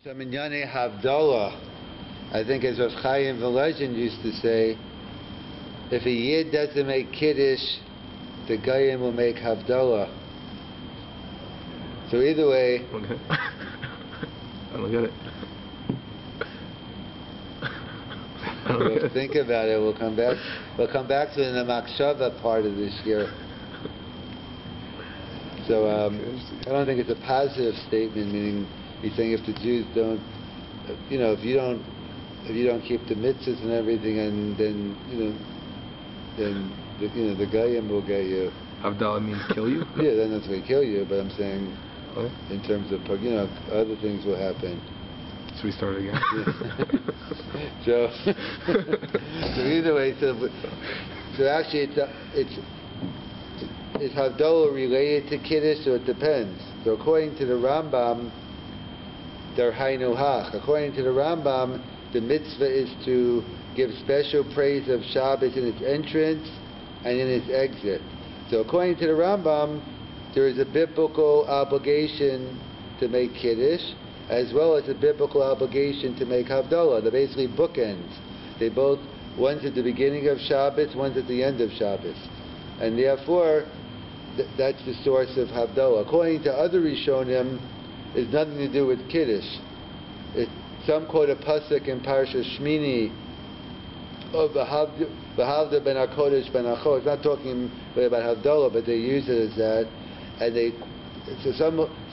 So Minyane Havdallah, I think as Rav Chaim the legend used to say, if a Yid doesn't make Kiddush, the Goyim will make Havdallah. So either way... Okay. I don't get it. We'll think about it. We'll come back to it in the Makshava part of this year. So I don't think it's a positive statement, meaning he's saying if the Jews don't, if you don't keep the mitzvahs and everything, and then the Goyim will get you. Havdallah means kill you? Yeah, then that's going to kill you. But I'm saying, in terms of other things will happen. So we start again. so either way, so actually is Havdallah related to Kiddush, so it depends. So according to the Rambam, they're Hainu Hach. According to the Rambam, the mitzvah is to give special praise of Shabbos in its entrance and in its exit. So according to the Rambam, there is a biblical obligation to make Kiddush, as well as a biblical obligation to make Havdallah. They're basically bookends. One's at the beginning of Shabbos, one's at the end of Shabbos. And therefore, that's the source of Havdallah. According to other Rishonim, it's nothing to do with Kiddush. Some quote a pasuk in Parashat Shmini of V'havda ben HaKodesh ben HaCho. It's not talking really about Havdallah, but they use it as that. And so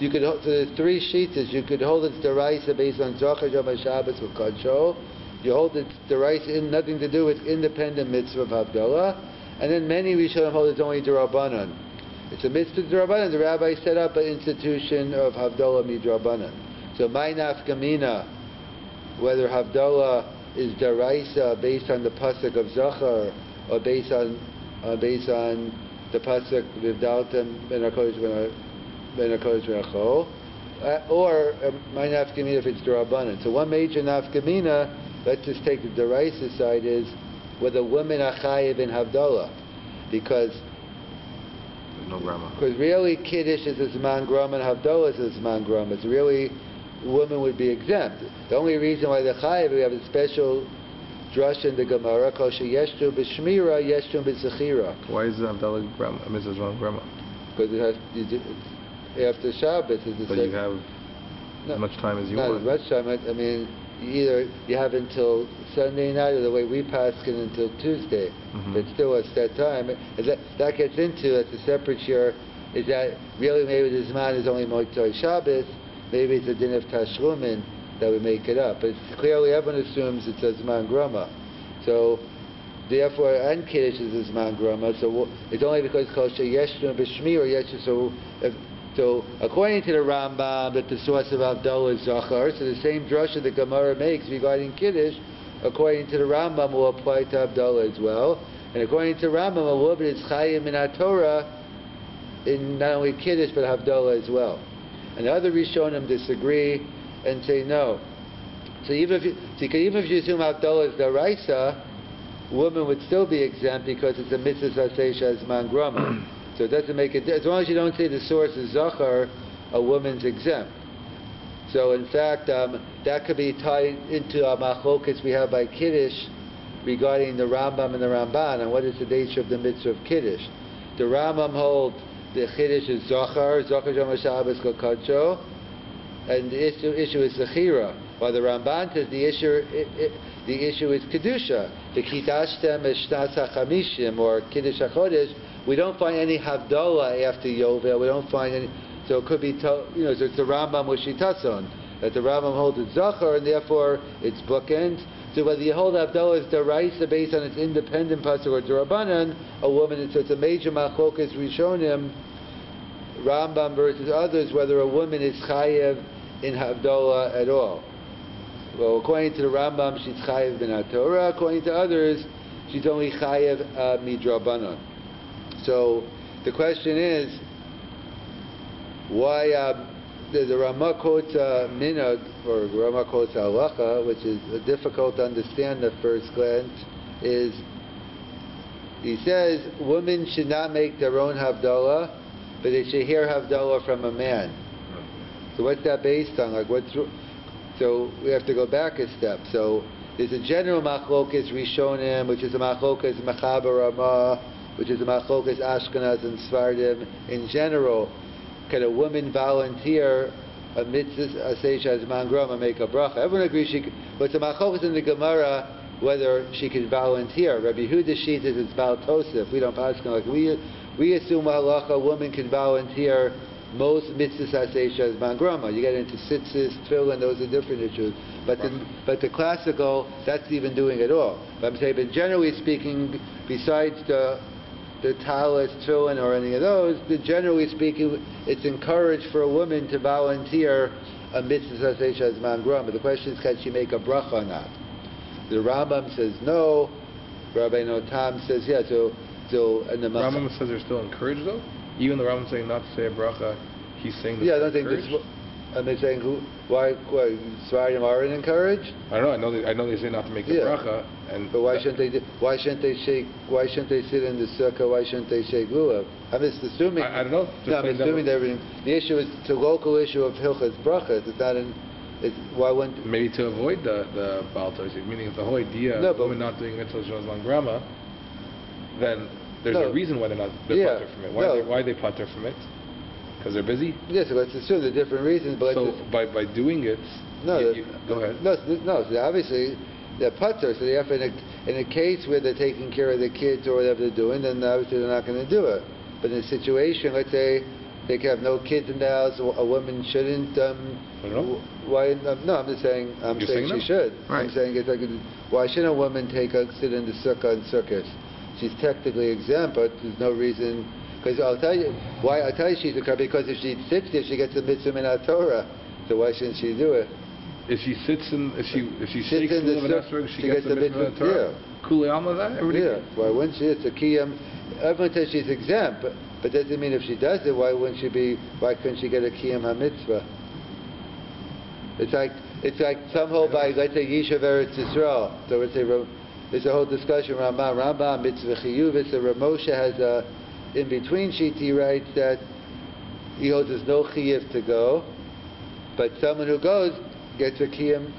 there's three sheets. You could hold it's deraisa based on Zochar Yom HaShabbos with Kadsho. You hold it's deraisa nothing to do with independent mitzvah of Havdallah. And then many Rishonim hold it's only derabanan. It's a mitzvah derabanan. The rabbi set up an institution of Havdallah midrabanan. So my nafkamina, whether Havdallah is deraisa based on the pasuk of Zochar or based on the pasuk V'havdaltem ben HaKodesh ben HaCho, or my nafkamina if it's derabanan. So one major nafkamina, let's just take the deraisa side, is whether women are chayiv in Havdallah, because no grammar. Because really Kiddush is a Zman Grama and Havdallah is a Zman Grama. It's really, women would be exempt. The only reason why they're chayiv, we have a special drush in the Gemara called Sheyeshtu b'shmira, Yeshtu b'zechira. Why is Havdallah grammar? I mean, it's Zman Grama. Because after Shabbos, but you have as much time as you want. Not as much time. I mean, either you have until Sunday night, or the way we pass it until Tuesday. But still, it's that time. That gets into, that's a separate share. Is that really maybe the Zman is only Motzei Shabbos? Maybe it's a din of Tashlumin that would make it up. But clearly, everyone assumes it's a Zman Grama. So therefore, and Kiddush is a Zman Grama. So it's only because it's called Sheyeshtu b'shmir or Yeshtu. So according to the Rambam, that the source of Havdallah is Zachar, so the same drasha the Gemara makes regarding Kiddush, according to the Rambam, will apply to Havdallah as well. And according to Rambam, a woman is chayim in HaTorah in not only Kiddush but Havdallah as well. And the other Rishonim disagree and say no. So even if you assume Havdallah is deraisa, woman would still be exempt because it's a mitzvah sasesha zman grama. So it doesn't make it, as long as you don't say the source is Zachar, a woman's exempt. So in fact, that could be tied into our machlokas we have by Kiddush regarding the Rambam and the Ramban, and what is the nature of the mitzvah of Kiddush. The Rambam holds the Kiddush is Zachar Yom HaShabbos Kol Kadsho, and the issue is Zechira. While the Ramban says the issue is Kedusha. The Kidashtem Eshnas HaChamishim, or Kiddush HaChodesh. We don't find any Havdallah after Yovel. We don't find any. So it could be, so it's the Rambam with Shitason, that the Rambam holds it Zachar, and therefore it's bookends. So whether you hold Havdallah as deraisa based on its independent pasuk or derabanan, a woman, so it's a major machlokas Rishonim, Rambam versus others, whether a woman is chayev in Havdallah at all. Well, according to the Rambam, she's chayev bin HaTorah. According to others, she's only chayev midrabanan. So the question is, why the Rama quotes minhag, or Rama quotes halacha, which is difficult to understand at first glance, is he says women should not make their own Havdallah, but they should hear Havdallah from a man. So what's that based on? Like, So we have to go back a step. So there's a general machlokas Rishonim, which is a machlokas Mechaber Ramah, which is a machlokas Ashkenaz and Sfardim. In general, can a woman volunteer a mitzvah aseish azman grama, make a bracha? Everyone agrees she can, but the machlokas in the Gemara whether she can volunteer. Rabbi Huda Shita is it's Baal Tosef. We don't pass like we assume halacha a woman can volunteer most mitzvahs aseish azman grama. You get into tzitzis, tefillin, those are different issues. But the classical, that's even doing it all. But I'm saying, but generally speaking, besides the talis, tefillin, or any of those, generally speaking, it's encouraged for a woman to volunteer a mitzvah aseish azman grama. The question is, can she make a bracha or not? The Rambam says no. Rabbi Notam says yeah. So and the Rambam says they're still encouraged though. Even the Rambam saying not to say a bracha, he's saying that. Yeah, I don't think this. And they're saying why Sfardim aren't encouraged? I don't know. I know they say not to make a bracha, but why shouldn't they? Why shouldn't they shake? Why shouldn't they sit in the sukkah? Why shouldn't they shake lulav? I'm just assuming. I don't know. No, I'm assuming that everything. The issue is it's a local issue of hilchas brachas. It's not in. Why wouldn't maybe to avoid the Baal Tosef, meaning if the whole idea of women not doing mitzvahs shazman grama, then there's a reason why they're putter from it. Why they putter from it? Because they're busy. Yes, so let's assume the different reasons. But so by doing it, go ahead. No. So obviously they're putter. So they have in a case where they're taking care of the kids or whatever they're doing, then obviously they're not going to do it. But in a situation, let's say they can have no kids in the house, a woman shouldn't. I don't know. Why? No, I'm just saying. I'm saying she should. Right. I'm saying it's like, why shouldn't a woman sit in the sukkah and sukkahs? She's technically exempt, but there's no reason. Because I'll tell you why. I'll tell you she's a because if she sits there, she gets a mitzvah min Torah. So why shouldn't she do it? If she sits in, if she shakes in the sukkah, she gets a mitzvah min Torah. Kuli alma that. Yeah. Why wouldn't she? It's a kiyam. Everyone says she's exempt, but doesn't mean if she does it, why wouldn't she be? Why couldn't she get a kiyam ha-mitzvah? It's like some hold by, let's say, Yishuv Eretz Yisrael. So let's say there's a whole discussion around Rambam mitzvah chiyuv. So Rav Moshe has a in between sheet. He writes that he holds there's no chiyuv to go, but someone who goes gets a kiyam.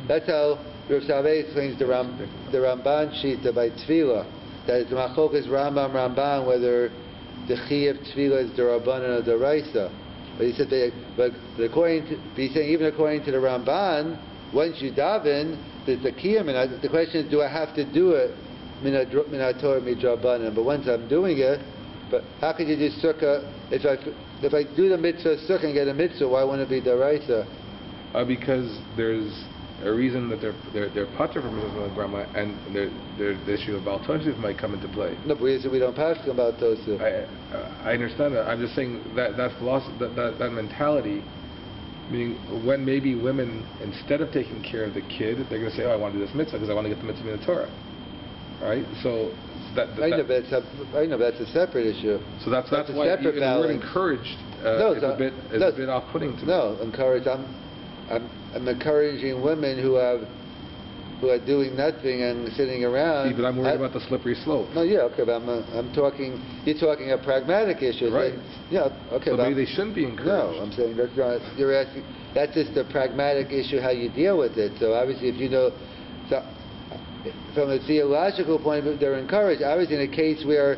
That's how Rav Saveh explains the Ramban sheet by tefillah. That it's machlokas Ramban whether the chiyuv tefillah is the Rabbanan or the Raisa. But he said, he's saying even according to the Ramban, once you daven, there's a kiyam. And the question is, do I have to do it min Torah midrabanan? But once I'm doing it, but how could you do sukkah if I do the mitzvah sukkah and get a mitzvah? Why wouldn't it be daraisa? Because there's a reason that they're pater from mitzvah grandma, and the issue of Baal Tosef might come into play. No, but we don't pass about Tosef. I understand that. I'm just saying that philosophy, that mentality, meaning when maybe women, instead of taking care of the kid, they're going to say, "Oh, I want to do this mitzvah because I want to get the mitzvah in the Torah." Right? So I know that's a separate issue. So that's why the word encouraged is a bit off-putting to me. No, encouraged. I'm encouraging women who are doing nothing and sitting around. See, but I'm worried about the slippery slope. No, yeah, okay, but I'm talking. You're talking a pragmatic issue, right? Yeah, okay. So maybe they shouldn't be encouraged. No, I'm saying that's not. You're asking. That's just a pragmatic issue how you deal with it. So obviously, if you know, from a theological point of view, they're encouraged. Obviously, in a case where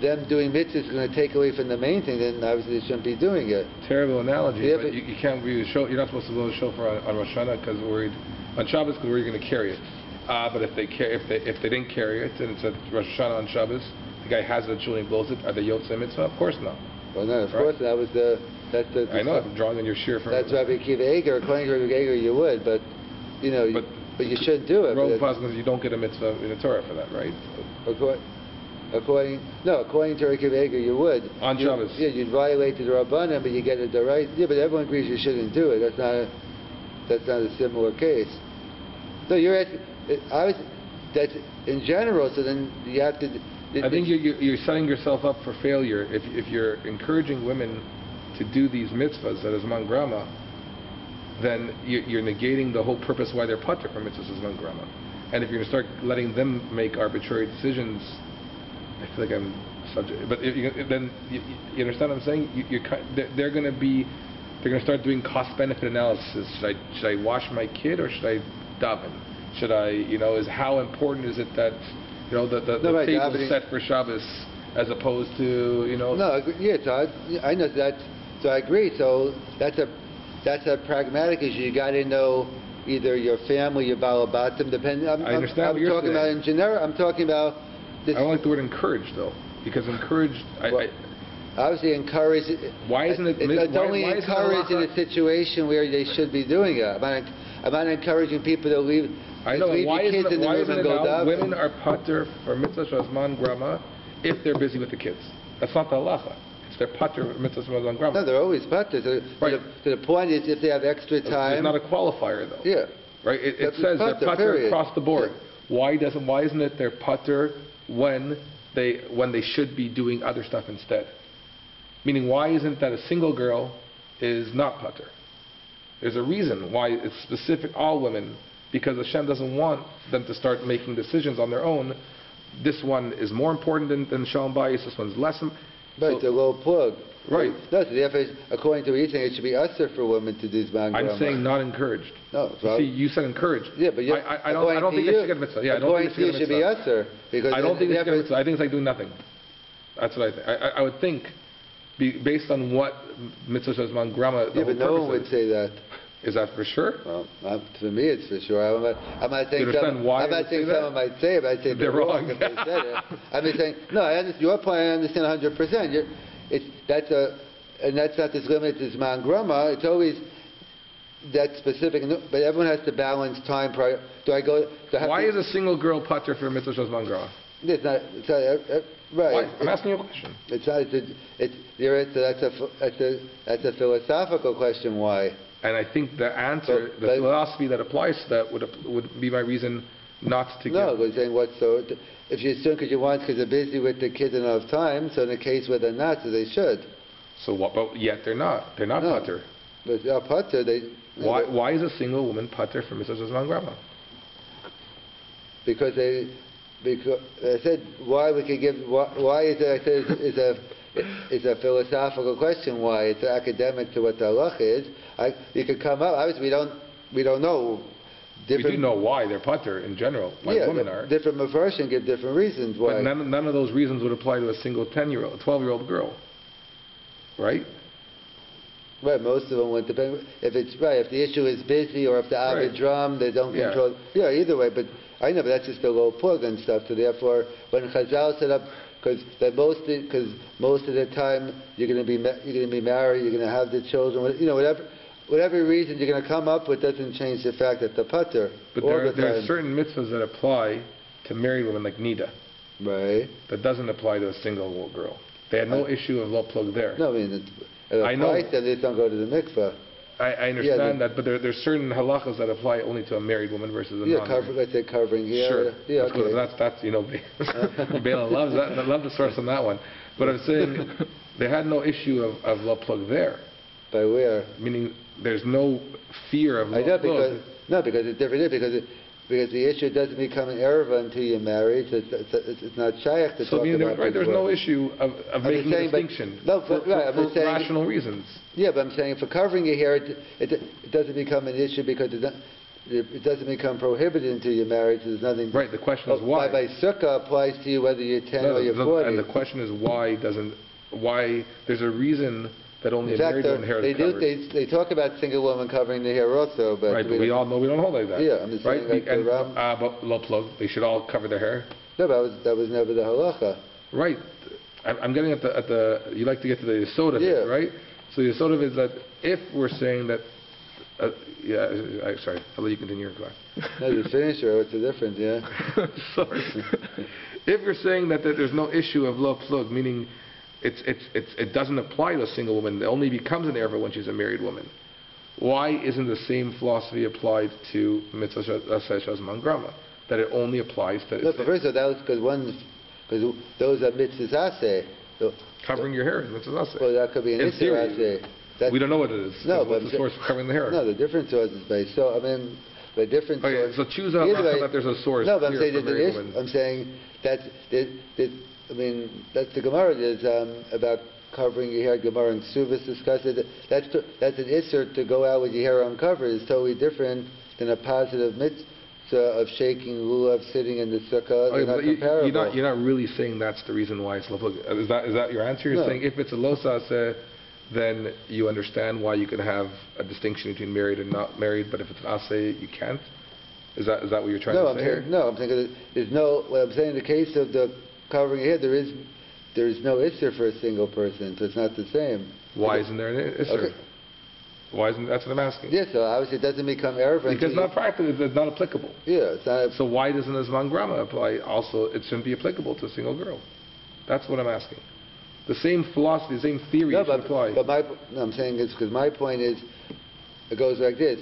them doing mitzvahs is going to take away from the main thing, then obviously they shouldn't be doing it. Terrible analogy, but you can't really show. You're not supposed to blow the shofar on Rosh Hashanah because worried on Shabbos because we're going to carry it. But if they didn't carry it and it's a Rosh Hashanah on Shabbos, the guy has it, children blows it. Are they yotzei mitzvah? Of course not. Well, no, of course that was that's the. I know. I'm drawing on your shear from. That's Rabbi Akiva Eger. According to Rabbi Eger, you would, but you know, but you shouldn't do it. You don't get a mitzvah in the Torah for that, right? According to Rabbi Akiva Eger, you would. On Shabbos. Yeah, you'd violate the Rabbanan, but you get it the right. Yeah, but everyone agrees you shouldn't do it. That's not a similar case. So you're asking. That's in general. So then you have to. I think you're setting yourself up for failure if you're encouraging women to do these mitzvahs that is man grama. Then you're negating the whole purpose why they're pater from mitzvahs as man grama. And if you're going to start letting them make arbitrary decisions, I feel like I'm subject. But then you understand what I'm saying? They're going to be they're going to start doing cost-benefit analysis. Should I wash my kid or should I daven? Should I, is how important is it that, the table is set for Shabbos as opposed to, No, yeah, so I know that, so I agree. So that's a pragmatic issue. You got to know either your family, your balabatim, depending. I understand what you're talking saying. about in generic. I'm talking about this. I don't like the word encourage, though, because encourage, obviously encourage. Why isn't it? It's only encouraged in a situation where they should be doing it. I'm not encouraging people to leave. I know. Leave Why your kids in the room and go down. Women are pater for mitzvah shazman grama if they're busy with the kids. That's not the halacha. It's their pater for mitzvah shazman grama. No, they're always pater. So the point is, if they have extra time. It's not a qualifier, though. Yeah. Right. It says they're pater across the board. Yeah. Why isn't it they're pater when they should be doing other stuff instead? Meaning, why isn't that a single girl is not pater? There's a reason why it's specific all women, because Hashem doesn't want them to start making decisions on their own. This one is more important than Shalom Bayis. This one's less. Right, it's a low plug. Right. No, so therefore, according to what you're saying, it should be usher for women to do Zman Grama. I'm saying not encouraged. No. See, you said encouraged. Yeah, but I don't think they should get a mitzvah. Yeah, I don't think they should get a mitzvah. Should be usher. Because I don't think they should get a mitzvah. I think it's like doing nothing. That's what I think. I would think, based on what mitzvah Zman Grama, yeah, but no one would say that. Is that for sure? Well, for me, it's for sure. I'm not saying someone might say it, but I'd say they're wrong if they said it. I'm just saying, no, I understand your point. I understand 100%. And that's not just limited to Zman Grama. It's always that specific. But everyone has to balance time. Why is a single girl pater for mitzvah Zman Grama? It's not. Right. Why? I'm asking you a question. It's not. That's a philosophical question. Why? And I think the answer, the philosophy that applies to that would be my reason not to No, we're saying what, so if you assume because they're busy with the kids and don't have time, so in a case where they're not, so they should. So what, but yet they're not. They're not pater. But they are pater, Why is a single woman pater for Mrs. Zman Grama? Because I said, why we could give, why is it, I said, it's a philosophical question. Why? It's academic to what the halach is. You could come up. Obviously, we don't know. We do know why they're pater in general. Why women are. Different mafarshim give different reasons why. But none of those reasons would apply to a single 12-year-old girl, right? Right. Most of them would depend. If it's right, if the issue is busy or if the avid drum, they don't control. Yeah. Either way, but I know, but that's just a low plug and stuff. So therefore, when Chazal set up. Because most of the time you're going to be married, you're going to have the children, whatever reason you're going to come up with doesn't change the fact that the pater. But there are certain mitzvahs that apply to married women, like nida. Right. That doesn't apply to a single girl. They had no issue of low plug there. No, I mean it applies, then they don't go to the mikvah. I understand that, but there's certain halachas that apply only to a married woman versus a non-married. Let's say covering here. Sure. Yeah, okay. That's Bela loves that. I love the source on that one. But I'm saying they had no issue of low plug there. By where? Meaning there's no fear of low plug. Because it's different. Because the issue doesn't become an erva until you're married. So it's not shaykh to talk about. Right, there's no issue of making a distinction for rational reasons. Yeah, but I'm saying for covering your hair, it doesn't become an issue because it doesn't become prohibited until you're married. So there's nothing. Right. The question is why. By sukkah applies to you whether you're 10 or you're 40. And the question is why there's a reason that only a married woman hair is covered. They talk about single women covering their hair also, but right. But we all know we don't hold like that. Yeah, I'm just saying. Right. But low plug, they should all cover their hair. No, that was never the halacha. Right. I'm getting at the. You like to get to the yesod of it, right? So the yesod of it is that if we're saying that. Sorry, I'll let you continue your class. No, you finish, or what's the difference? Yeah. Sorry. If you're saying that there's no issue of low plug, meaning it doesn't apply to a single woman, it only becomes an erva when she's a married woman. Why isn't the same philosophy applied to mitzvah shazman grama? That it only applies to. No, but first of all, that was because those are mitzvahs aseh. Covering your hair is mitzvah aseh. Well, that could be an issue aseh. We don't know what it is. No, what's the source for covering the hair? No, the different source is based. So I mean, the different. Okay, so choose a that there's a source. No, but I'm saying I'm saying that's the Gemara is about covering your hair. Gemara and Ksuvas discuss it. That's an isser to go out with your hair uncovered. It's totally different than a positive mitzvah of shaking lulav, sitting in the sukkah. They're not comparable. You're not really saying that's the reason why it's lo. Is that your answer? You're saying if it's a lo saseh, then you understand why you can have a distinction between married and not married, but if it's an aseh, you can't? Is that what you're trying to say? I'm saying there's no. What I'm saying in the case of the covering your head, there is no isser for a single person, so it's not the same. Why isn't there an isser? Okay. Why isn't that's what I'm asking? Yeah, so obviously it doesn't become erev because not practical, it's not applicable. Yeah, it's not. So why doesn't this Zman Grama apply? Also, it shouldn't be applicable to a single girl. That's what I'm asking. The same philosophy, the same theory should apply. But I'm saying it's because my point is, it goes like this: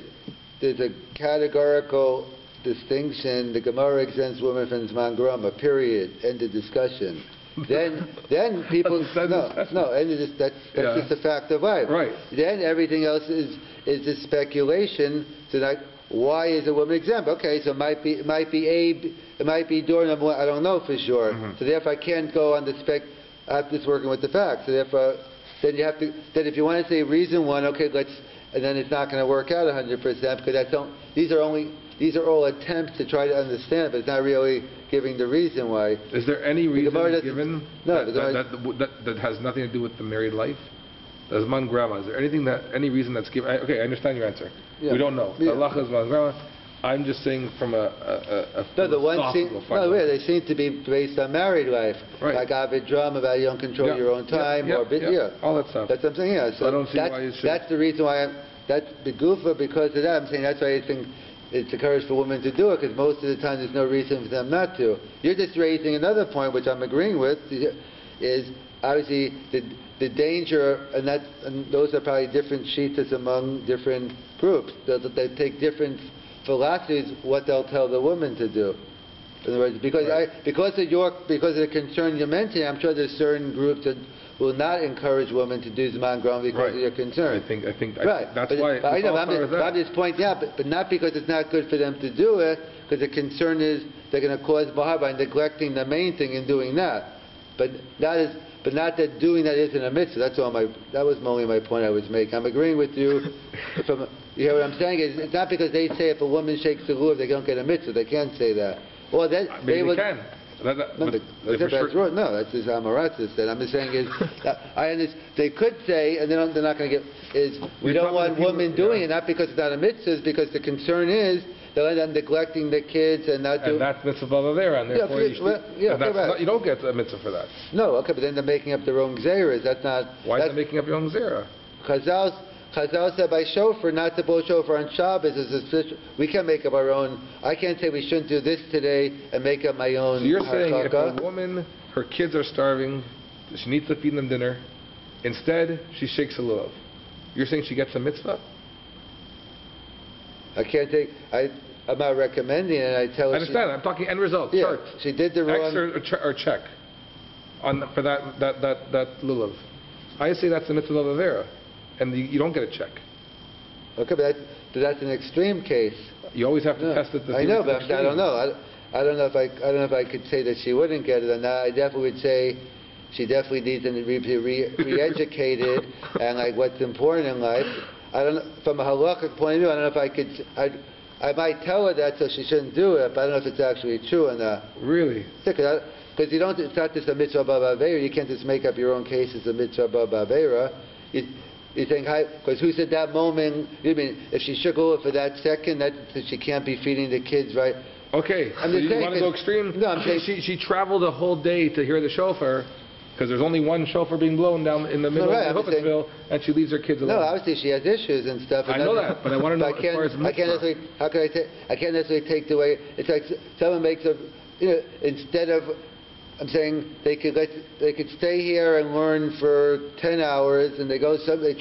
there's a categorical distinction. The Gemara exempts women from Zman Grama. Period. End of discussion. Then people that's just a fact of life. Right. Then everything else is just speculation. So like, why is a woman exempt? Okay, so it might be door number one. I don't know for sure. So therefore, I can't go on the spec. I'm just working with the facts. So therefore, then you have to. Then if you want to say reason one, okay, and then it's not going to work out 100% because these are all attempts to try to understand, but it's not really giving the reason why. Is there any reason given that has nothing to do with the married life? The Zman Grama, is there any reason that's given? Okay, I understand your answer. Yeah. We don't know. Yeah. Allah is Zman Grama. I'm just saying from a they seem to be based on married life. Right. Like Avid Drum, about you don't control your own time, all that stuff. That's what I'm saying, yeah. So I don't see why you should. That's the reason why that's the goofa, because of that. I'm saying that's why I think it's encouraged for women to do it, because most of the time there's no reason for them not to. You're just raising another point, which I'm agreeing with, is obviously the danger, and those are probably different shitas among different groups. They take different philosophies, what they'll tell the woman to do. In other words, because of the concern you mentioned, I'm sure there's certain groups that will not encourage women to do Zman Grama because of your concern. I think right. That's why. I'm just pointing out, but not because it's not good for them to do it, because the concern is they're going to cause bahar by neglecting the main thing and doing that. But not that doing that isn't a mitzvah. That was only my point I was making. I'm agreeing with you. You hear what I'm saying? It's not because they say if a woman shakes the lulav they don't get a mitzvah. They can't say that. Well, they can. That's just Amaratza said. I'm just saying is, I understand. They could say, and they're not going to get. We don't want women doing it, not because it's not a mitzvah, it's because the concern is they'll end up neglecting the kids and not doing. And that's mitzvah there, and therefore you don't get a mitzvah for that. No, okay, but then they're making up their own gzeiras. That's not. Why are they making up your own gzeira? Chazal said by shofar, not to blow shofar on Shabbos. We can make up our own. I can't say we shouldn't do this today and make up my own. So you're saying if a woman, her kids are starving, she needs to feed them dinner, instead she shakes a lulav. You're saying she gets a mitzvah? I can't take. I'm not recommending it. I tell her. I understand. I'm talking end result. Yeah, chart. She did the wrong. X or check for that lulav. I say that's the mitzvah avera. And you don't get a check. Okay, but that's an extreme case. You always have to test it. I know, but I don't know. I don't know if I could say that she wouldn't get it or not. I definitely would say she definitely needs to be re-educated and like what's important in life. I don't know, from a halakhic point of view. I don't know if I could. I might tell her that so she shouldn't do it, but I don't know if it's actually true or not. Really? Because you don't. It's not just a mitzvah b'avera. You can't just make up your own case as a mitzvah b'avera. You think, because who said that moment? You mean if she shook over for that second, that she can't be feeding the kids, right? Okay. So you want to go extreme? No, I'm saying she traveled a whole day to hear the shofar, because there's only one shofar being blown down in the middle of Huppitville, and she leaves her kids alone. No, obviously she has issues and stuff. And I know that, but I want to know as far as I can't necessarily take the way. It's like someone makes instead of. I'm saying they could stay here and learn for 10 hours, and they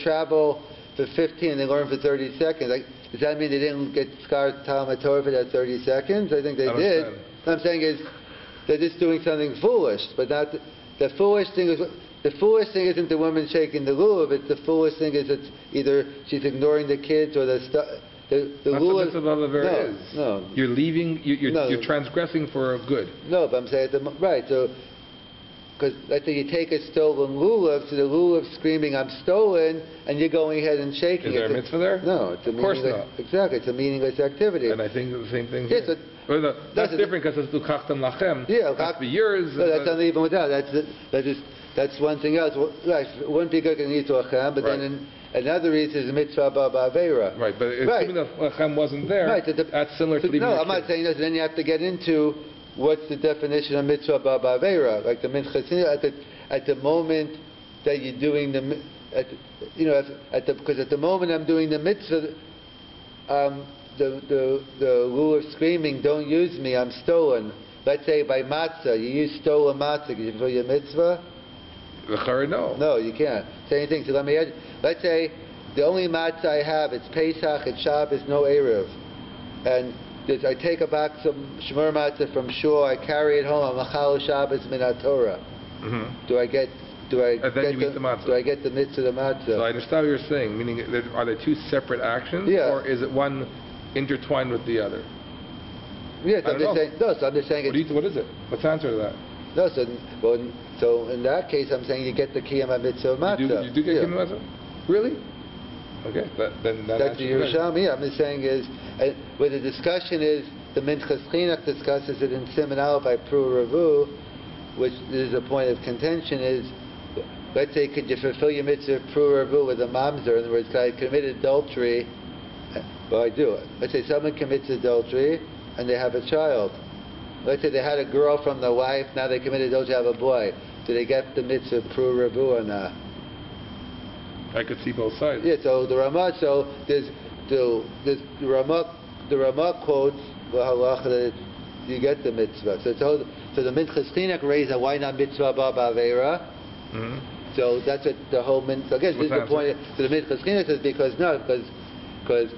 travel for 15, and they learn for 30 seconds. Does that mean they didn't get Skar Talmud Torah for that 30 seconds? I think they did. What I'm saying is they're just doing something foolish, but not the foolish thing is. The foolish thing isn't the woman shaking the lulav. It's the foolish thing is it's either she's ignoring the kids or the stuff. The lulav. That's what the is. No. You're leaving. You're transgressing for good. No, but I'm saying right. So because let's say you take a stolen lulav, so the lulav's screaming, "I'm stolen," and you're going ahead and shaking Is there it. a mitzvah there? No, it's a Of course meaningless. not. Exactly, it's a meaningless activity. And I think the same thing Yes, here. Well, no, that's different because it's Lukachtem Lachem. Yeah, it has to be yours. No, that's not even without. That's one thing else. Well, right, it wouldn't be good to need to Lachem, but Right. then another reason is mitzvah ba'avera. Right, but Right. assuming that Lachem wasn't there, Right, that's similar to the No, I'm not saying that. Then you have to get into what's the definition of mitzvah ba'avera, like the minchas at the moment that you're doing because at the moment I'm doing the mitzvah, the lulav screaming, "Don't use me, I'm stolen." Let's say by matzah, you use stolen matzah, can you fulfill your mitzvah? No. No, you can't. Same thing. So let's say the only matzah I have, it's Pesach, it's Shabbos, no Erev, and I take back some shmur matzah from shul, I carry it home, I'm machal Shabbos min Torah. Mm-hmm. Do I get the matzah. Do I get the mitzvah of the matzah? So I understand what you're saying, meaning are they two separate actions, Yeah. or is it one intertwined with the other? Yes, I don't know. so I'm just saying What is it? What's the answer to that? No, so in that case, I'm saying you get the kiyam mitzvah of matzah. You do get kiyam matzah? Really? Okay, then that's the Yerushalmi. I'm just saying is where the discussion is the Minchas Chinuch discusses it in Siman Aleph by Pru Ravu, which is a point of contention. Is let's say could you fulfill your mitzvah of Pru Ravu with a mamzer? In other words, I committed adultery. Well, I do it. Let's say someone commits adultery and they have a child. Let's say they had a girl from the wife, now they committed adultery, have a boy. Do they get the mitzvah Pru Ravu or not? I could see both sides. Yeah, so the Ramah, there's the Ramah quotes that you get the mitzvah. So the Minchas Chinuch raised that why not mitzvah ba'avera? Mm-hmm. So that's what the whole mitzvah. So again, this is the point. So the Minchas Chinuch says because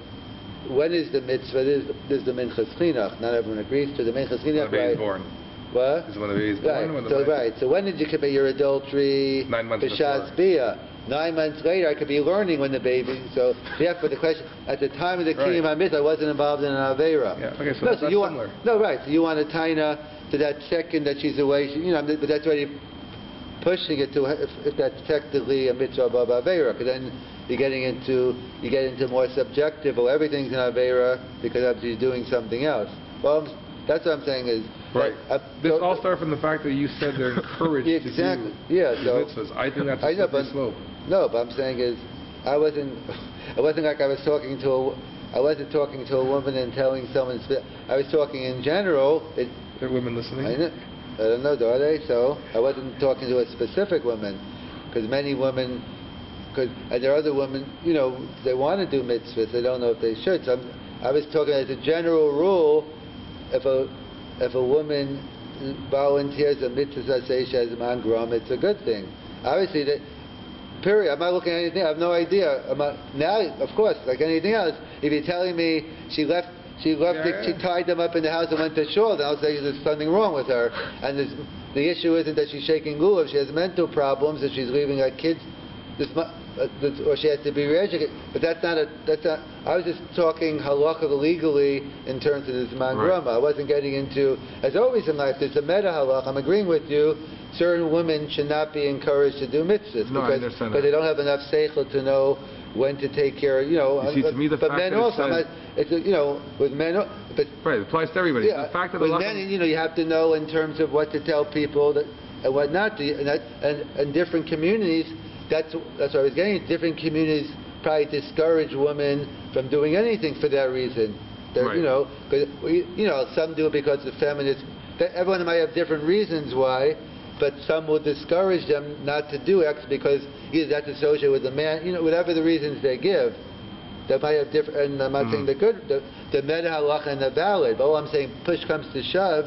when is the mitzvah? This is the Minchas Chinuch. Not everyone agrees to the Minchas Chinuch. When the baby is born. What? Is when the baby is born. Right. So when did you commit your adultery? 9 months before. 9 months later, I could be learning when the baby. So therefore, the question at the time of the kiyum mitzvah, I wasn't involved in an avera. Yeah. Okay. So that's similar. Right. So you want a taina to that second that she's away. But that's already pushing it to if that's technically a mitzvah above avera, because then you get into more subjective. Well, everything's an avera because obviously you're doing something else. Well, that's what I'm saying is. Right. This all started from the fact that you said they're encouraged to do mitzvahs. I think that's a slippery slope. No, but I'm saying is, I wasn't like I wasn't talking to a woman and telling someone. I was talking in general. There are women listening. I don't know, are they? So I wasn't talking to a specific woman, because many women, and there are other women, they want to do mitzvahs. They don't know if they should. So I was talking as a general rule. If a woman volunteers a mitzvah as man grom, it's a good thing. Obviously, period. I'm not looking at anything. I have no idea. Now, of course, like anything else, if you're telling me she tied them up in the house and went to shul, then I'll say there's something wrong with her. And the issue isn't that she's shaking lulav. She has mental problems, that she's leaving her kids, or she has to be re-educated. But that's not. I was just talking halakha legally in terms of this man grama. I wasn't getting into. As always in life, there's a meta halakha. I'm agreeing with you. Certain women should not be encouraged to do mitzvahs because they don't have enough seichel to know when to take care. You see, to me, the fact men that also, with men. But right, it applies to everybody. Yeah, the fact that with men, you have to know in terms of what to tell people and what not to, and different communities. That's what I was getting. Different communities probably discourage women from doing anything for that reason. Because some do it because of feminists. Everyone might have different reasons why, but some will discourage them not to do X because either that's associated with the man. Whatever the reasons they give, they might have different. And I'm not saying the meta halacha and the valid. But all I'm saying, push comes to shove,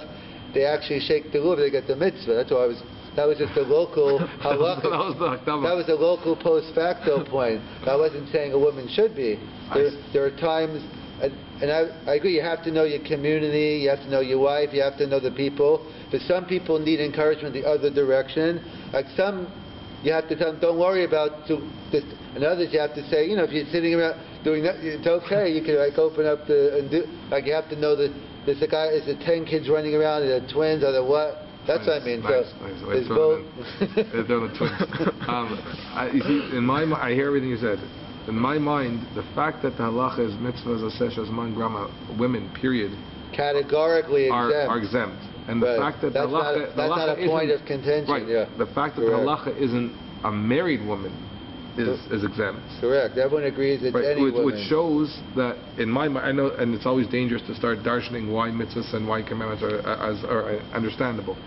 they actually shake the lulav, they get the mitzvah. That's why that was just a local halacha. That was a local post facto point. I wasn't saying a woman should be. There are times, and I agree, you have to know your community, you have to know your wife, you have to know the people. But some people need encouragement the other direction. Like some, you have to tell them, don't worry about this. And others, you have to say, if you're sitting around doing that, it's okay. You can open up and do. You have to know that there's a guy, is there 10 kids running around, are there twins, are there what? That's what I mean. Nice. So it's both. They're the twins. You see, in my mind, I hear everything you said. In my mind, the fact that the halacha is mitzvahs aseh man grama, women, period, categorically are exempt. And the fact that that's the halacha, not, not a point of contention. Right. Yeah. The fact that the halacha isn't a married woman is exempt. Correct. Everyone agrees it's any woman. Which shows that, in my mind, I know, and it's always dangerous to start darshaning why mitzvahs and why commandments are understandable.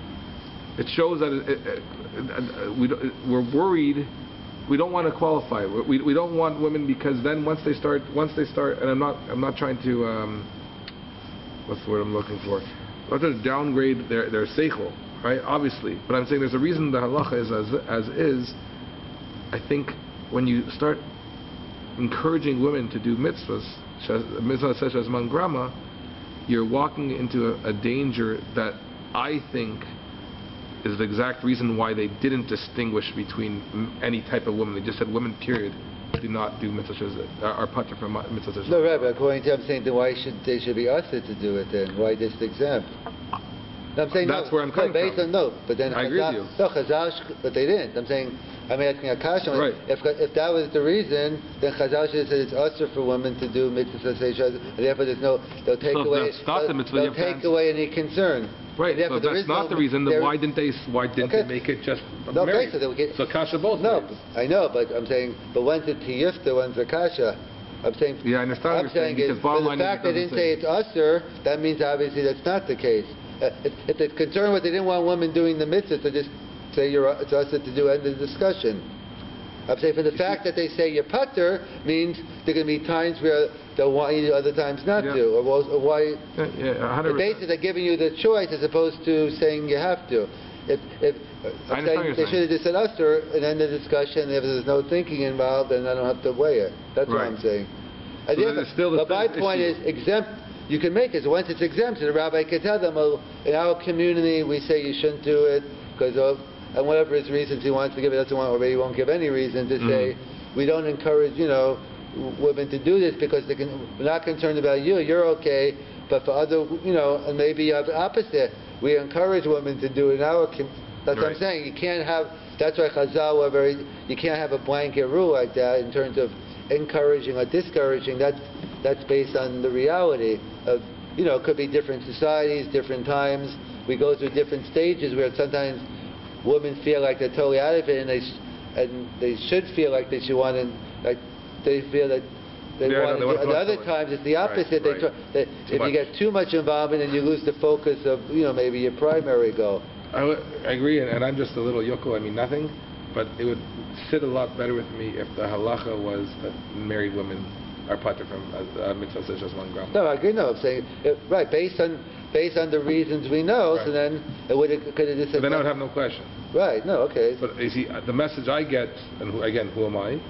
It shows that we're worried. We don't want to qualify. We don't want women, because then once they start, and I'm not trying to what's the word I'm looking for? Not to downgrade their seichel, right? Obviously, but I'm saying there's a reason the halacha is as is. I think when you start encouraging women to do mitzvahs, such as man grama, you're walking into a danger that I think is the exact reason why they didn't distinguish between any type of woman. They just said women, period, do not do mitzvahs, are patur from mitzvahs. No, right, but according to I'm saying, then why should they be asked to do it then? Why just exempt? No, I'm saying that's where I'm coming from. But then I agree with you. No, Chazal, but they didn't. I'm asking a question. Right. If that was the reason, then Chazal should have said it's usher for women to do mitzvahs, and therefore they'll take away. They'll take away any concern. Right. So that's not the reason. Then why didn't they make it just married? So kasha both. No, ways. I know, but I'm saying, but one's a tiyufta, one's a kasha. I'm saying. Yeah, I understand. I'm saying is, for the fact they didn't say it's usher, that means obviously that's not the case. If the concern was they didn't want women doing the mitzvahs, so just say it's usher to do, end of the discussion. I'm saying for the fact that they say you're patur means there are going to be times where they'll want you to, other times not to. Or why? Basically, they're giving you the choice as opposed to saying you have to. If they should have just said usher and end the discussion. If there's no thinking involved, then I don't have to weigh it. That's what I'm saying. But my point is exempt. You can make it. So once it's exempt, the rabbi can tell them, well, in our community we say you shouldn't do it because of, and whatever his reasons he wants to give, it doesn't want, or maybe he won't give any reason to say, we don't encourage, women to do this because we're not concerned about you. You're okay, but for other, and maybe you have the opposite. We encourage women to do it in our community. That's what I'm saying. You can't have. That's why Chazal were very. You can't have a blanket rule like that in terms of encouraging or discouraging. That's based on the reality of, it could be different societies, different times. We go through different stages where sometimes women feel like they're totally out of it, and they should feel like they should want to, like they feel that they want to. And other times it's the opposite. Right. If you get too much involvement, and you lose the focus of maybe your primary goal. I agree, and I'm just a little yoko. I mean nothing, but it would sit a lot better with me if the halacha was that married women are patur from mitzvah such as man grama. No, I agree. No, I'm saying right based on the reasons we know. Right. So then it could have just. Then I would have no question. Right. No. Okay. But you see, the message I get, and who am I?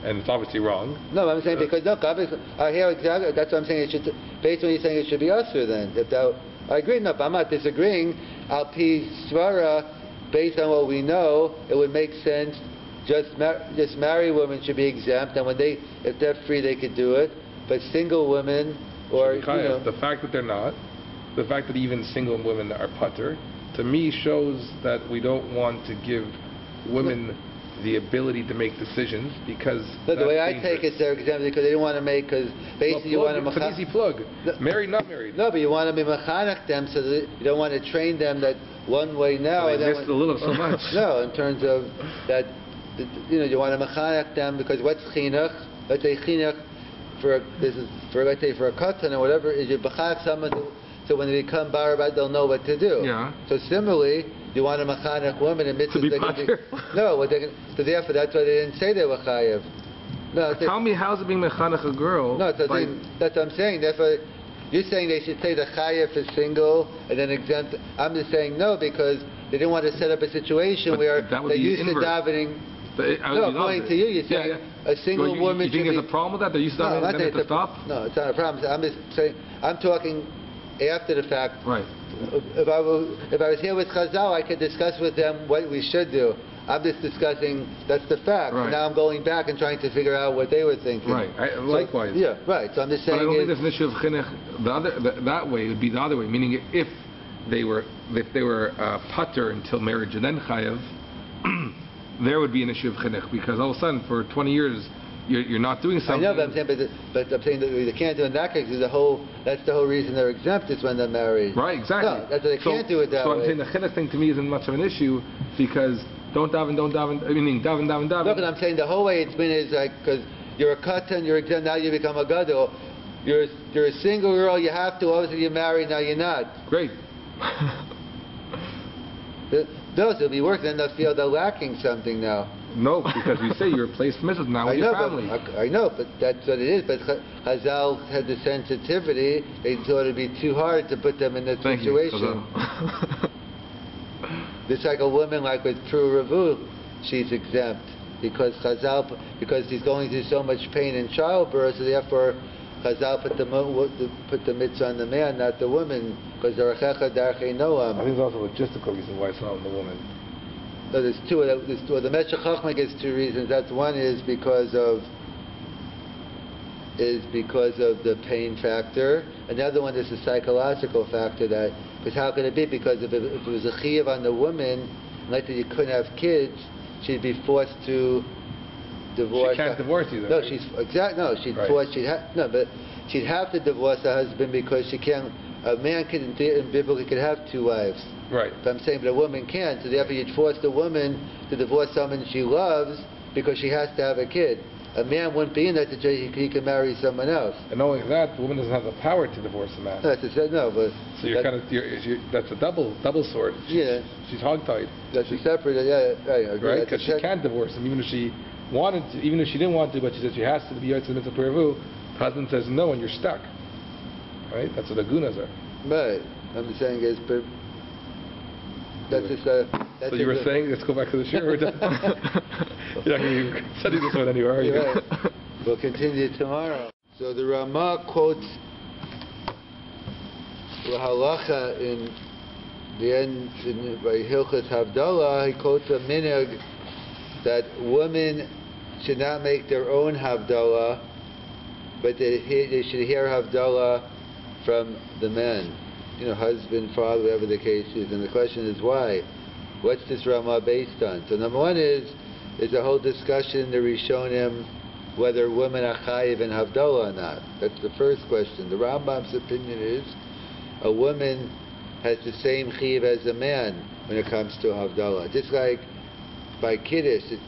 And it's obviously wrong. No, I'm saying because look, obviously, I hear exactly. That's what I'm saying. It should, based on you saying it should be usher then. If that, I agree. No, but I'm not disagreeing. Al pi svara, based on what we know, it would make sense. Just married women should be exempt, and if they're free, they could do it. But single women, or the fact that they're not, the fact that even single women are patur, to me shows that we don't want to give women the ability to make decisions because. No, the way I take it, they're exempt because they didn't want to make, because basically you want to. It's an easy plug. Married, not married. No, but you want to be mechanech them, so that you don't want to train them that one way now. Well, they missed a little so much. No, in terms of that. You want to mechanech them because what's chinuch? Let's say chinuch let's say for a katan or whatever is you b'chach someone so when they become barabat they'll know what to do. Yeah. So similarly, you want to mechanech women and mitzvahs. So therefore that's why they didn't say they were chayev. No. Tell me how's it being mechanech a girl? No, that's what I'm saying. Therefore, you're saying they should say the chayev is single and then exempt. I'm just saying no because they didn't want to set up a situation where they're used to davening. No, according to you, you're saying a single woman. You think there's a problem with that? They're used to davening and then to stop? No, it's not a problem. I'm just saying. I'm talking after the fact. Right. If I was here with Chazal, I could discuss with them what we should do. I'm just discussing, that's the fact. Right. Now I'm going back and trying to figure out what they were thinking. Right. Likewise. Yeah, right. So I'm just saying. But I don't think there's an issue of chinuch. That way, it would be the other way. Meaning, if if they were pater until marriage and then chayav, there would be an issue of chinuch, because all of a sudden for 20 years you're not doing something. I know, but I'm saying that they can't do it in that case. That's the whole reason they're exempt, is when they're married. Right, exactly. No, that's why they can't do it that way. So I'm saying the chinuch thing to me isn't much of an issue, because don't daven, meaning daven. Look, and I'm saying the whole way it's been is like, because you're a katan, you're exempt, now you become a gadol. You're a single girl, you have to, obviously you're married, now you're not. Great. Those will be working, and they'll feel they're lacking something now. No, because you say you're replaced Mrs. now with your family. I know, but that's what it is. But Chazal had the sensitivity; they thought it'd be too hard to put them in that situation. It's like a woman, like with Pru Ravu, she's exempt because she's going through so much pain in childbirth, so therefore Chazal put the mitzvah on the man, not the woman, because they're achecha darchei noam. I think there's also a logistical reason why it's not on the woman. No, there's two. The Meshech Chochmah gives two reasons. That's one is because of the pain factor. Another one is the psychological factor, that because how could it be? Because if it was a chiyuv on the woman, like that you couldn't have kids, she'd be forced to divorce. She can't divorce either. No, right? she'd force. But she'd have to divorce her husband because she can't. A man biblically could have two wives. Right. But I'm saying, but a woman can't. So therefore, you'd force the woman to divorce someone she loves because she has to have a kid. A man wouldn't be in that situation; he can marry someone else. And knowing that, the woman doesn't have the power to divorce a man. But so that's a double sword. She's hogtied. That's a separate. Right. Right, because she can't divorce him, even if she wanted to, even if she didn't want to, but she said she has to be Yotze Mitzvah Peravu. The husband says no, and you're stuck. Right? That's what the gunas are. Right. I'm saying is, but that's just so you were saying, let's go back to the shir. You're not going to study this one anywhere, are you? Right. We'll continue tomorrow. So the Ramah quotes the halacha in the end by Hilchos Havdallah. He quotes a minhag that women should not make their own Havdallah, but they should hear Havdallah from the men, husband, father, whatever the case is. And the question is why? What's this Ramah based on? So number one is a whole discussion in the Rishonim whether women are chayiv in Havdallah or not. That's the first question. The Rambam's opinion is a woman has the same chiyuv as a man when it comes to Havdallah. Just like by Kiddush,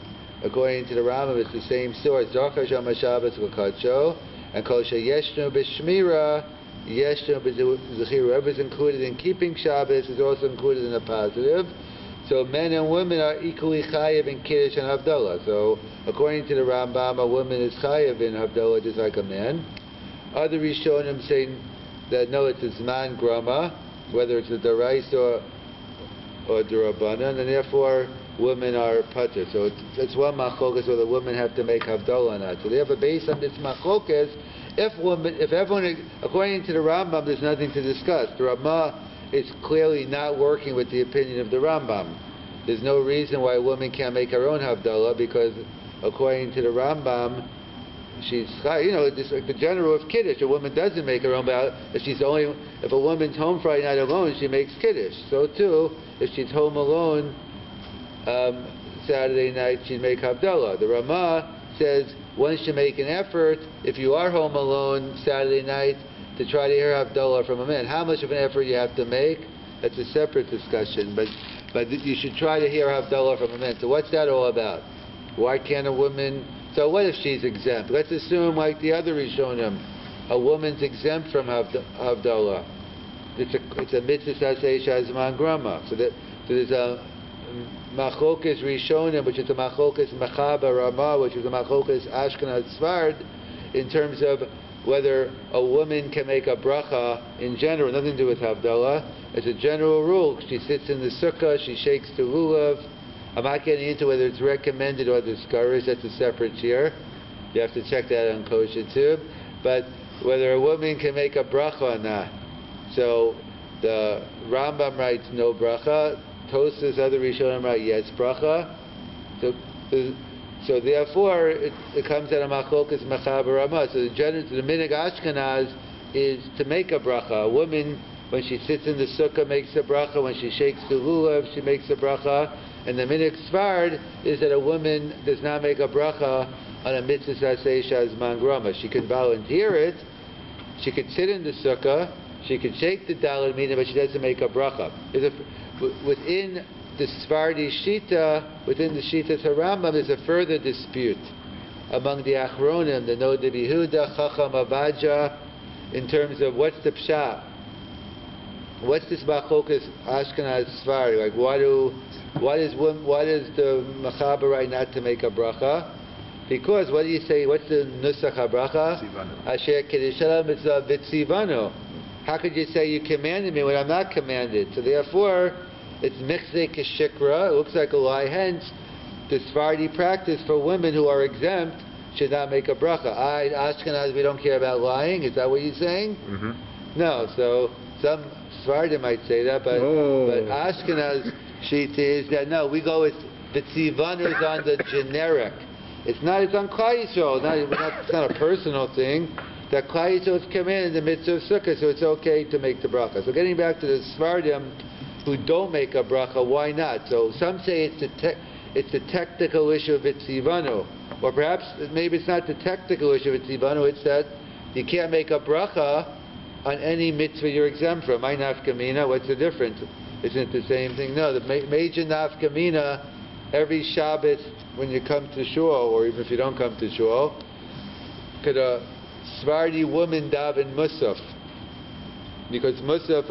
according to the Rambam, it's the same source. Zochar Shama Shabbos V'Kadsho, and Kol Sheyeshnu B'Shmira Yeshnu B'Zechira. Whoever is included in keeping Shabbos is also included in the positive. So men and women are equally chayiv in Kiddush and Havdallah. So according to the Rambam, a woman is chayiv in Havdallah just like a man. Other Rishonim saying that no, it's a Zman Grama, whether it's a Darais or Durabanan, and therefore women are pater. So it's one machlokas whether women have to make Havdallah or not. So they have a base on this machlokas. If everyone, according to the Rambam, there's nothing to discuss. The Ramah is clearly not working with the opinion of the Rambam. There's no reason why a woman can't make her own Havdallah, because according to the Rambam, she's just like the general of Kiddush. A woman doesn't make her own, but if a woman's home Friday night alone, she makes Kiddush. So too, if she's home alone Saturday night, she'd make Havdallah. The Ramah says one should make an effort, if you are home alone Saturday night, to try to hear Havdallah from a man. How much of an effort you have to make, that's a separate discussion, but you should try to hear Havdallah from a man. So what's that all about? Why can't a woman... So what if she's exempt? Let's assume, like the other Rishonim, a woman's exempt from Havdallah. It's a mitzvah sasei shazman grama. So there's a machlokas Rishonim, which is a machlokas Mechaba Ramah, which is a machlokas Ashkenaz Sfard, in terms of whether a woman can make a bracha in general, nothing to do with Havdallah. As a general rule, she sits in the sukkah, she shakes the lulav. I'm not getting into whether it's recommended or discouraged. That's a separate shir. You have to check that on Kosher too. But whether a woman can make a bracha or not. So the Rambam writes no bracha. Tosas, other Rishonim write yes bracha. So therefore, it comes out of machlokas mechaber ramah. So the minhag Ashkenaz is to make a bracha. A woman when she sits in the sukkah, makes a bracha. When she shakes the lulav, she makes a bracha. And the minhag Sfard is that a woman does not make a bracha on a mitzvah saseh shazman grama. She can volunteer it. She could sit in the sukkah. She could shake the daled mina, but she doesn't make a bracha. Within the Sephardi Shita, within the Shita's Harambam, there's a further dispute among the Achronim, the Noda B'Yehuda, Chacham Avaja, in terms of what's the pshat. What's this machlokas Ashkenaz Sephardi? Like, what is the machaber right not to make a bracha? Because what do you say? What's the nusach habracha? Asher kedusha mitzvah v'tzivano. How could you say you commanded me when I'm not commanded? So therefore, it's michzeh keshikra. It looks like a lie. Hence, the Sephardi practice for women who are exempt should not make a bracha. Ashkenaz, we don't care about lying. Is that what you're saying? Mm-hmm. No. So some Sephardi might say that, but Ashkenaz shita is that no. We go with the tzivanu is on the generic. It's not. It's on Klal Yisrael. It's not a personal thing. That Klal Yisrael is commanded in the mitzvah of sukkah, so it's okay to make the bracha. So getting back to the Sephardim who don't make a bracha, why not? So some say it's the technical issue of itzivanu, or perhaps maybe it's not the technical issue of itzivanu. It's that you can't make a bracha on any mitzvah you're exempt from. My nafkamina. What's the difference? Isn't it the same thing? No, the major nafkamina. Every Shabbat when you come to shul, or even if you don't come to shul, could a Sephardi woman daven musaf? Because musaf,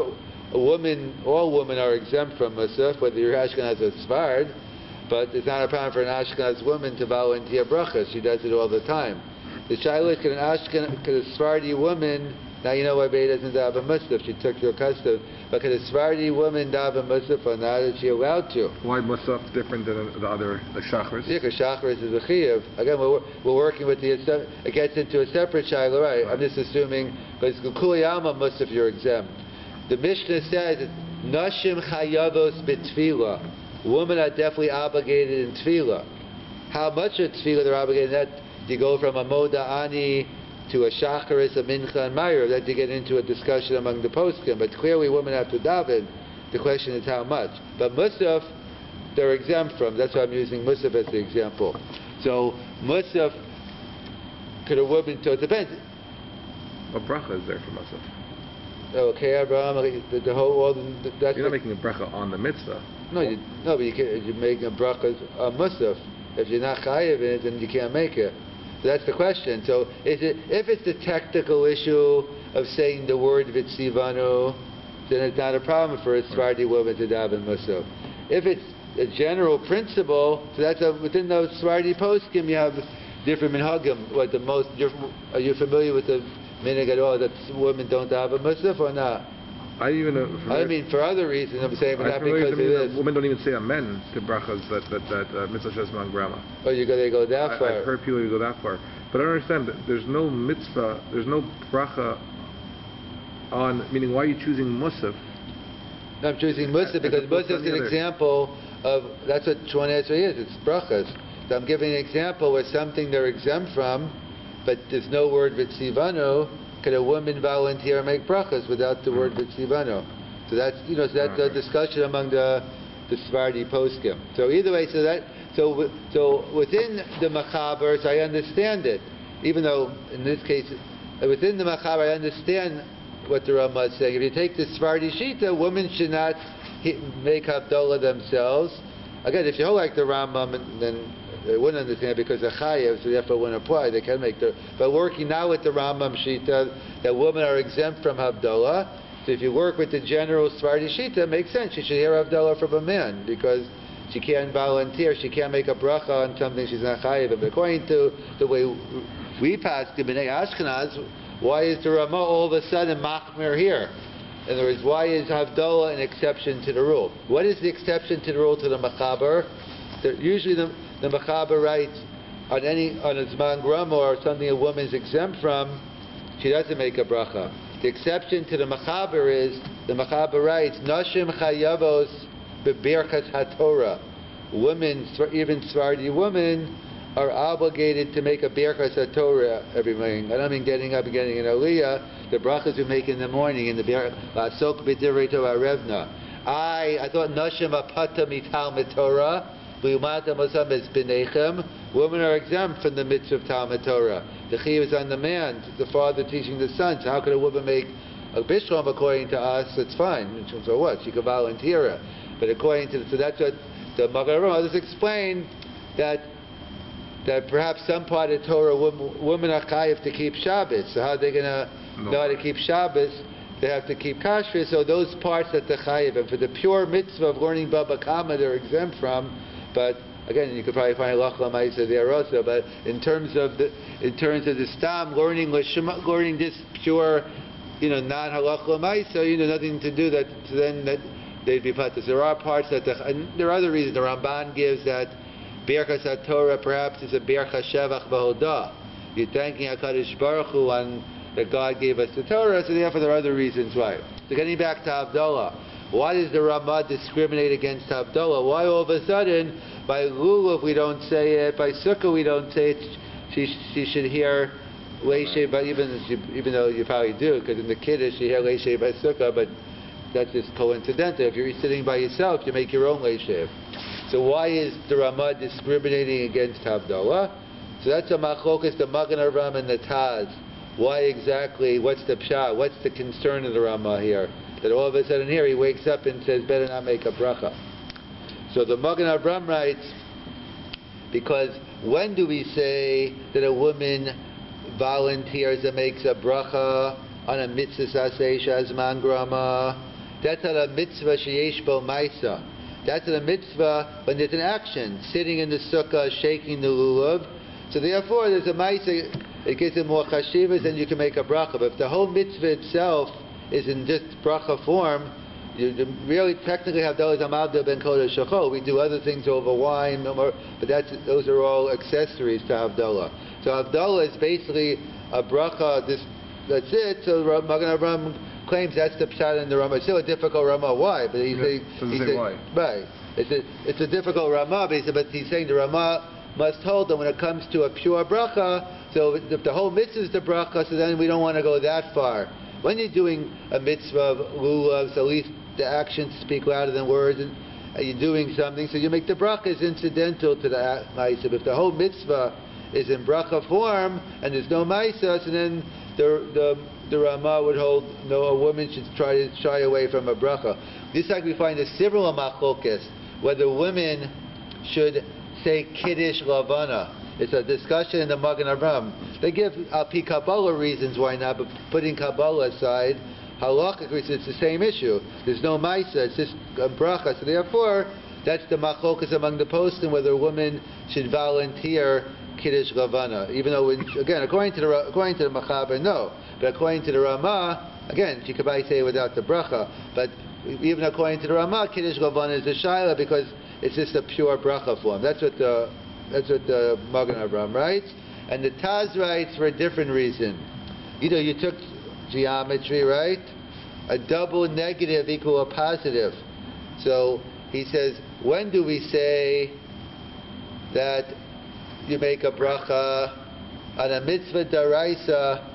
all women are exempt from musaf, whether you're Ashkenaz or Sfard, but it's not a problem for an Ashkenaz woman to volunteer brachas. She does it all the time. The shaila is, could a Sephardi woman, now you know why Bey doesn't daven musaf, she took your custom, but could a Sephardi woman daven musaf or not? Is she allowed to? Why musaf different than the other, the shachris? Yeah, because shachris is a chiyuv. Again, we're working with it gets into a separate shaila, right? I'm just assuming, because kuli alma musaf you're exempt. The Mishnah says that nashim chayavos b'tefillah. Women are definitely obligated in tefillah. How much of tefillah they're obligated in that? You go from a moda ani to a shacharis, a mincha, and mayr, that you get into a discussion among the poskim. But clearly women have to daven. The question is how much. But musaf, they're exempt from. That's why I'm using musaf as the example. So musaf, could a woman, so it depends. What bracha is there for musaf? Okay, Abraham, the whole, that's you're not making a bracha on the mitzvah. No, but you're making a bracha on musaf. If you're not chayiv in it, then you can't make it. So that's the question. So if it's the technical issue of saying the word vitzivanu, then it's not a problem for a Sephardi woman to daven musaf. If it's a general principle, so that's within those Sephardi poskim you have different minhagim. Are you familiar with the minhag at all that women don't daven musaf or not? I even I mean, for other reasons, I'm saying, but not because of this. Women don't even say amen to brachas that mitzvah shesman grama. Oh, they go that far. I've heard people who go that far, but I don't understand. There's no mitzvah, there's no bracha on. Meaning, why are you choosing musaf? No, I'm choosing musaf because musaf is an example of. That's what Shwan Esrei is. It's brachas. So I'm giving an example where something they're exempt from, but there's no word vitzivanu. Could a woman volunteer and make brachas without the word vitzivano? So that's a discussion among the Sephardi poskim. So either way, so within the machaber, so I understand it. Even though in this case, within the machaber, I understand what the Ramah is saying. If you take the Sephardi shita, women should not make Havdallah themselves. Again, if you hold like the Rambam, then they wouldn't understand because they're chayev, so therefore it wouldn't apply. They can make but working now with the Rambam shita, that women are exempt from Havdallah. So if you work with the general Sephardi shita, it makes sense. You should hear Havdallah from a man because she can't volunteer, she can't make a bracha on something she's not chayev. But according to the way we pass B'nai Ashkenaz, why is the Ramah all of a sudden machmir here? In other words, why is Havdallah an exception to the rule? What is the exception to the rule to the machaber? Usually the machaber writes on a zman grama or something a woman is exempt from, she doesn't make a bracha. The exception to the machaber is the machaber writes nashim chayavos bebirkas haTorah. Women, even Sephardi women, are obligated to make a birkas haTorah every morning. I don't mean getting up and getting an aliyah, the brachas we make in the morning in the La'asok b'divrei Torah Revna. I thought Nashim apata mitalmid Torah. Women are exempt from the mitzvah of Talmud Torah. The chiyuv is on the man, the father teaching the son. So how could a woman make a bishlam? According to us, it's fine. So what? She could volunteer it. But according to, so that's what the Magen Avraham others explain, that perhaps some part of Torah women are chayiv to keep Shabbos. So how are they going to know how to keep Shabbos? They have to keep kashrus. So those parts that the chayiv, and for the pure mitzvah of learning Baba Kama, they're exempt from. But again, you could probably find Lach Lamaisa there also. But in terms of the stam learning this pure, non halach lamaisa, nothing to do that. Then that they'd be patas. There are parts that and there are other reasons. The Ramban gives that Birchas HaTorah perhaps is a Birchas Shevach B'Hodah. You're thanking HaKadosh Baruch Hu on that God gave us the Torah. So therefore, there are other reasons why. So getting back to Havdallah. Why does the Ramah discriminate against Havdallah? Why all of a sudden, by Lulav we don't say it, by Sukkah we don't say it, she should hear Leishe, but even though you probably do, because in the Kiddush you hear Leishe by Sukkah, but that's just coincidental. If you're sitting by yourself, you make your own Leishe. So why is the Ramah discriminating against Havdallah? So that's a machlokas, the Magen Avraham and the Taz. Why exactly? What's the pshat? What's the concern of the Ramah here? That all of a sudden here he wakes up and says, better not make a bracha. So the Magen Avraham writes, because when do we say that a woman volunteers and makes a bracha on a mitzvah saseh shazman grama? That's on a mitzvah sheyesh bo maisa. That's on a mitzvah when there's an action, sitting in the sukkah, shaking the lulav. So therefore there's a maisa, it gives it more chashivas and you can make a bracha. But if the whole mitzvah itself is in just bracha form, you really technically Havdallah is amalda ben kodesh shachol. We do other things over wine, but those are all accessories to Havdallah. So Havdallah is basically a bracha. That's it. So Magen Avraham claims that's the pshat in the Ramah. It's still a difficult Ramah. Why? But he says why. Right. It's a difficult Ramah, but he's saying the Ramah must hold that when it comes to a pure bracha. So if the whole mitzvah is the bracha, so then we don't want to go that far. When you're doing a mitzvah of lulav, so at least the actions speak louder than words, and you're doing something, so you make the bracha is incidental to the ma'isa. If the whole mitzvah is in bracha form and there's no ma'isa, so then the Ramah would hold no, a woman should try to shy away from a bracha. This like we find a similar machlokas whether women should say kiddush lavana. It's a discussion in the Magen Avraham. They give al-pi Kabbalah reasons why not, but putting Kabbalah aside, halachically it's the same issue. There's no ma'isa, it's just a bracha. So therefore, that's the machlokas among the postim whether a woman should volunteer kiddush lavana. Even though, again, according to the Machaber, no. But according to the Ramah, again, she could probably say it without the bracha. But even according to the Ramah, kiddush lavana is a shaila because it's just a pure bracha form. That's what the Magen Avraham writes. And the Taz writes for a different reason. You took geometry, right? A double negative equal a positive. So he says, when do we say that you make a bracha on a mitzvah daraisa?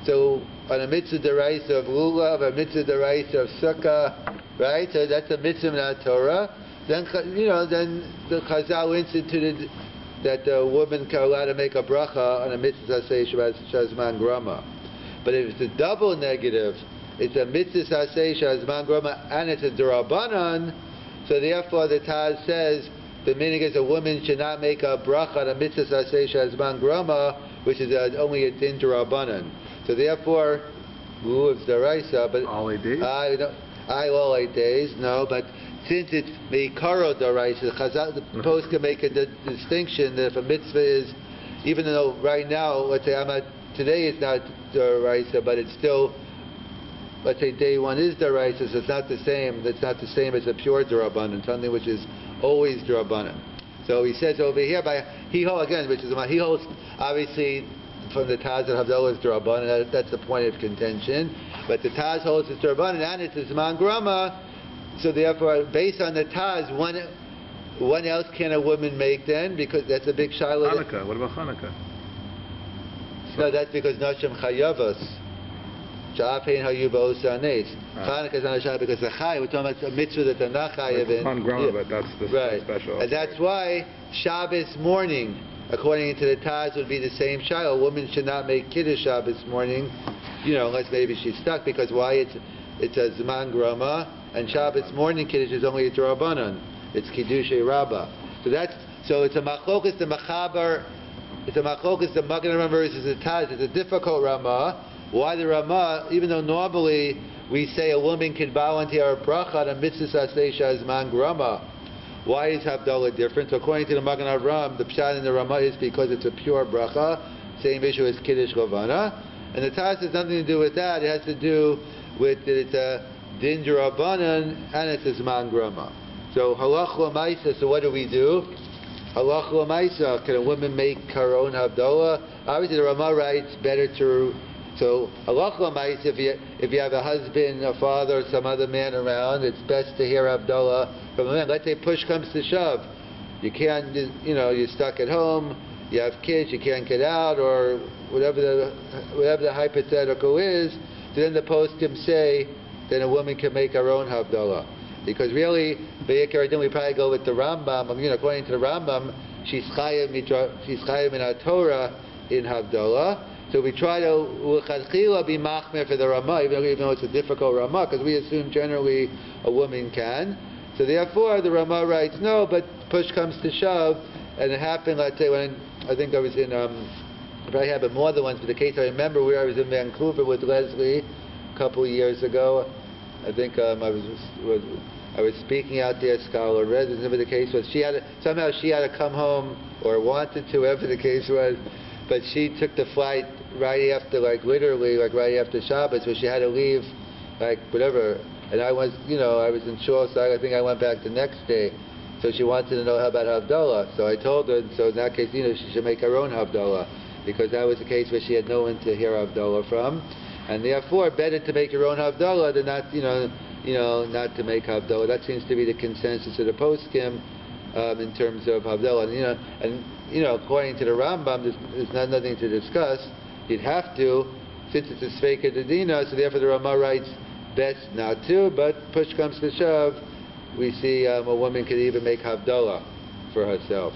So on a mitzvah daraisa of lulav, a mitzvah daraisa of sukkah, right? So that's a mitzvah not Torah. Then then the Chazal instituted that a woman can allow to make a bracha on a mitzvah saseh shazman grama. But if it's a double negative, it's a mitzvah saseh shazman grama and it's a derabanan. So therefore, the Taz says the meaning is a woman should not make a bracha on a mitzvah saseh shazman grama, which is only a din derabanan. So therefore, it's daraisa, but all 8 days. All 8 days, no, but since it's meikaro daraisa, the post can make a distinction that if a mitzvah is, even though right now, let's say today it's not daraisa, but it's still, let's say day one is daraisa, so it's not the same. It's not the same as a pure derabanan, something which is always derabanan. So he says over here he holds obviously from the Taz and Havdallah is derabanan. That's the point of contention. But the Taz holds it's derabanan and it's zman grama. So therefore, based on the Taz, when else can a woman make then? Because that's a big shiloh. Hanukkah. What about Hanukkah? No, that's because Nashim Chayavas. Sha'afein hayuba osanes. Chanukah is on a Shabbat because the Chai. We're talking about a mitzvah that they're not chayav in. On Grama, but that's the right. special. And that's why Shabbos morning, according to the Taz, would be the same shayla. A woman should not make kiddush Shabbos morning, unless maybe she's stuck. Because why? It's a zman grama, and Shabbos morning kiddush is only a drabanan. It's kiddushay rabbah. So it's a machlokas the machaber. It's a machlokas the Magen Rama versus the Taz. It's a difficult Rama. Why the Rama? Even though normally we say a woman can volunteer a bracha on a mitzvah asesha zman grama. Why is Havdallah different? So according to the Magen Avraham, the pshat in the Rama is because it's a pure bracha. Same issue as kiddush lavana. And the Taz has nothing to do with that. It has to do with that it's a din d'Rabbanan and it's a zman grama. So halach l'maisa. So what do we do? Halach l'maisa. Can a woman make her own Havdallah? Obviously, the Rama writes better to. So halach l'maisa. If you have a husband, a father, some other man around, it's best to hear Havdallah from a man. Let's say push comes to shove. You can't. You're stuck at home. You have kids. You can't get out, or whatever the hypothetical is. So then the poskim say, then a woman can make her own Havdallah. Because really, we probably go with the Rambam. According to the Rambam, she's chayav in our Torah in Havdallah. So we try to l'chadchila be machmer for the Ramah, even though it's a difficult Ramah, because we assume generally a woman can. So therefore, the Ramah writes no, but push comes to shove, and it happened. Let's say when I think I was in, I probably happened more than once, but the case I remember where I was in Vancouver with Leslie a couple of years ago. I think I was speaking out there, scholar residence, whatever the case was. Somehow she had to come home, or wanted to, whatever the case was, but she took the flight right after, literally right after Shabbos, so she had to leave, whatever. And I was in shul, so I think I went back the next day. So she wanted to know how about Havdallah. So I told her, so in that case, she should make her own Havdallah, because that was the case where she had no one to hear Havdallah from. And therefore, better to make your own Havdallah than not, not to make Havdallah. That seems to be the consensus of the poskim in terms of Havdallah. And according to the Rambam, there's nothing to discuss. You'd have to, since it's a Sveika Dedina, so therefore the Rama writes best not to, but push comes to shove, we see a woman could even make Havdallah for herself.